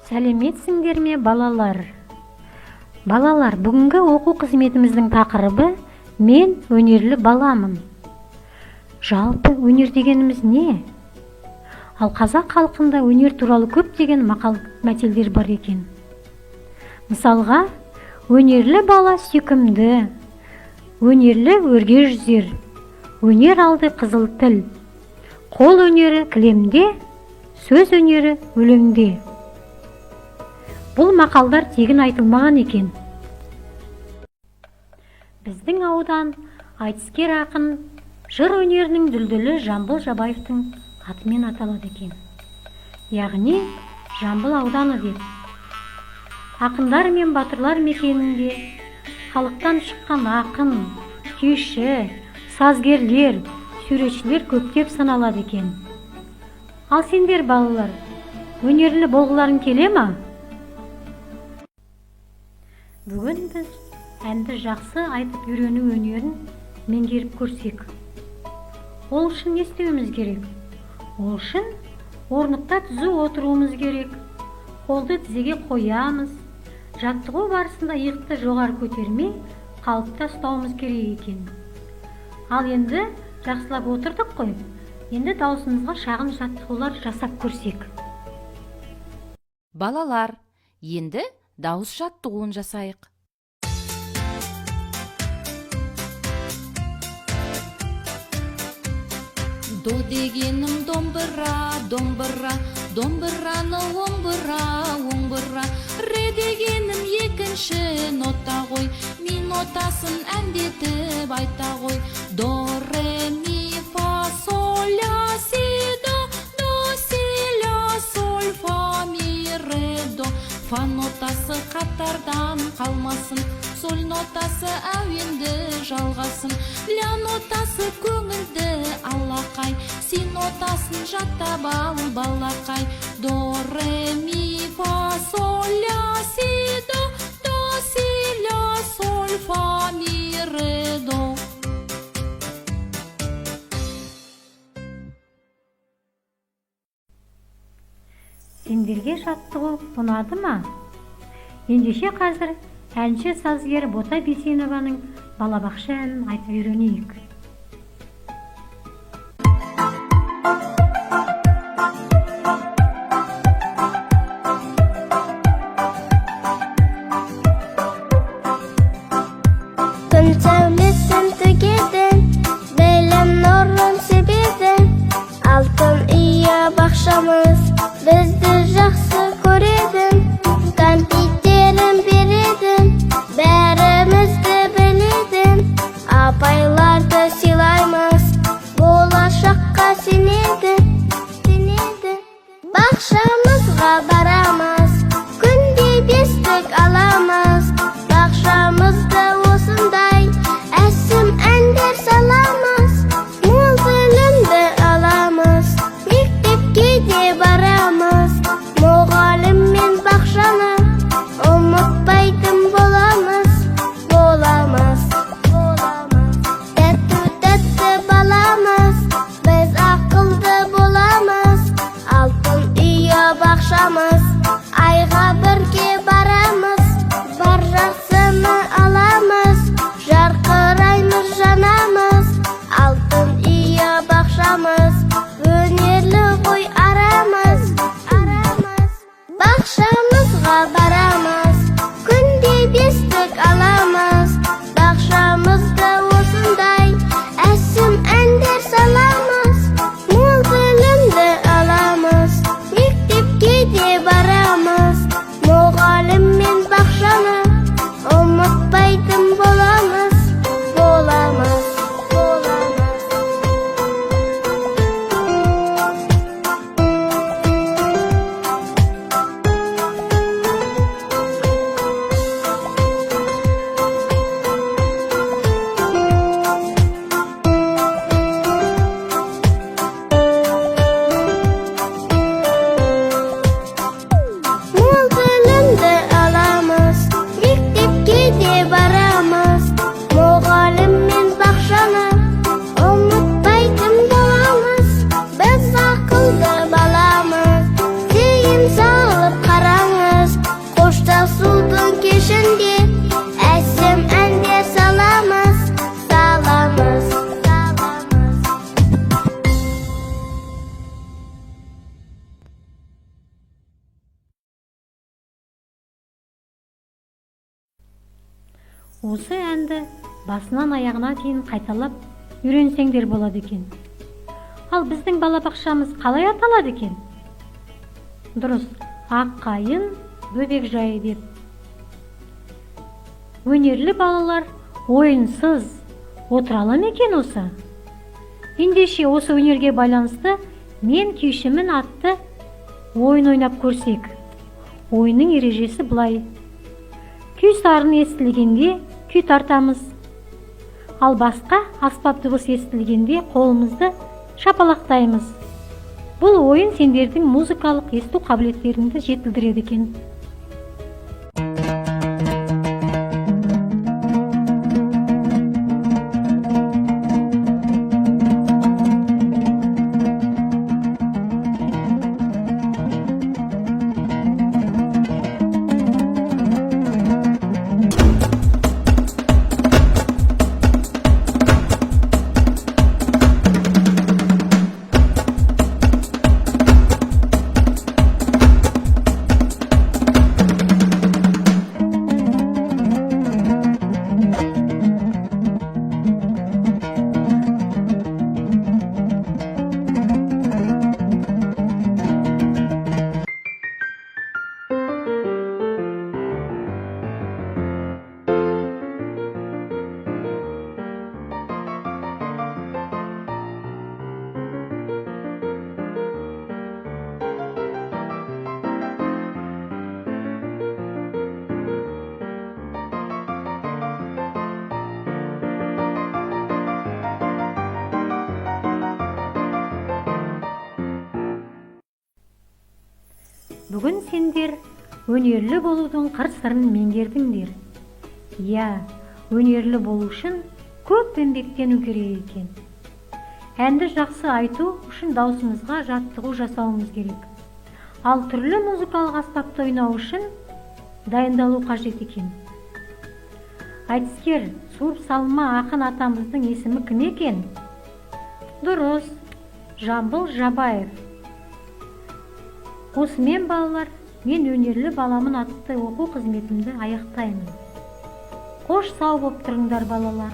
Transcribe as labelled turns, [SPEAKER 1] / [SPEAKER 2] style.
[SPEAKER 1] Сәлеметсіңдер ме, балалар? Балалар, бүгінгі оқу қызметіміздің тақырыбы «Мен өнерлі баламын». Жалпы өнер дегеніміз не? Ал қазақ халқында өнер туралы көптеген мақал-мәтелдер бар екен. Мысалға, өнерлі бала сүйкімді, өнерлі өрге жүзер, өнер алды қызыл тіл, қол өнері кілемде, сөз өнері өлеңде. Бұл мақалдар тегін айтылмаған екен. Біздің аудан айтыскер ақын жыр өнерінің дүлдүлі Жамбыл Жабаевтың атымен аталады екен. Яғни Жамбыл ауданы деп. Ақындар мен батырлар мекенінде халықтан шыққан ақын, күйші, сазгерлер, суретшілер көптеп саналады екен. Ал сендер балалар, өнерлі болғыларың келе ма? Бүгін біз әнді жақсы айтып үйрену өнерін меңгеріп көрсек. Ол үшін не істеуіміз керек? Ол үшін орнықта түзу отыруымыз керек. Қолды тізеге қоямыз. Жаттығу барысында иықты жоғары көтермей, қалыпта ұстауымыз керек екен. Ал енді жақсылап отырдық қой. Енді даусымызға шағын жаттығулар жасап көрсек.
[SPEAKER 2] Балалар, енді дауыс жаттығуын жасайық. До дегенім домбыра, домбыра, домбыраны оңбыра, оңбыра. Ре дегенім екінші нота ғой, ми нотасын әндетіп айта ғой. До, ре, ми, фа, соль, ля, си, до, си, ля, соль, фа, ми, ре, до. Фа нотасы қатардан қалмасын, соль нотасы әуенді жалғасын, ля нотасы көңілді алақай, си нотасын жаттап ал балақай. До, ре, ми, фа, соль, ля, си, до, си, ля, соль, фа, ми, ре, до.
[SPEAKER 1] Сендерге жаттығу ұнады ма? Ендеше қазір әнші сазгер Бота Бейсенованың балабақша әнін айтып үйренейік.
[SPEAKER 3] Күн сәулесін төгеді, бәлем нұрын себеді, алтын үйі бақшамыз бізді жақсы көреді, компьютерін береді, бәрімізді біледі, апайларды сыйлаймыз, болашаққа сенеді. Бақшамызға барамыз, күнде бестік аламыз, бақшамызды осындай әсем әндер саламыз, мол білімді аламыз, мектепке де барамыз, мұғалім мен бақшаны ұмытпайтын боламыз. Тәтті баламыз, біз ақылды боламыз, алтын үйі бақшамыз
[SPEAKER 1] осы әнді басынан аяғына дейін қайталап үйренсеңдер болады екен. Ал біздің балабақшамыз қалай аталады екен? Дұрыс, Аққайын бөбекжайы деп. Өнерлі балалар ойынсыз отыра ала ма екен осы? Ендеше осы өнерге байланысты мен күйшімін атты ойын ойнап көрсек. Ойынның ережесі былай: күй сарын естілгенде күй тартамыз. Ал басқа аспап дыбыс естілгенде қолымызды шапалақтаймыз. Бұл ойын сендердің музыкалық есту қабілеттеріңді жетілдіреді екен. Бүгін сендер өнерлі болудың қыр-сырын меңгердіңдер. Иә, өнерлі болу үшін көп еңбектену керек екен. Әнді жақсы айту үшін даусымызға жаттығу жасауымыз керек. Ал түрлі музыкалық аспапты ойнау үшін дайындалу қажет екен. Айтыскер Суырып Салма ақын атамыздың есімі кім екен? Дұрыс, Жамбыл Жабаев. Осымен балалар, мен өнерлі баламын атты оқу қызметімді аяқтаймын. Қош сау боп тұрыңдар балалар.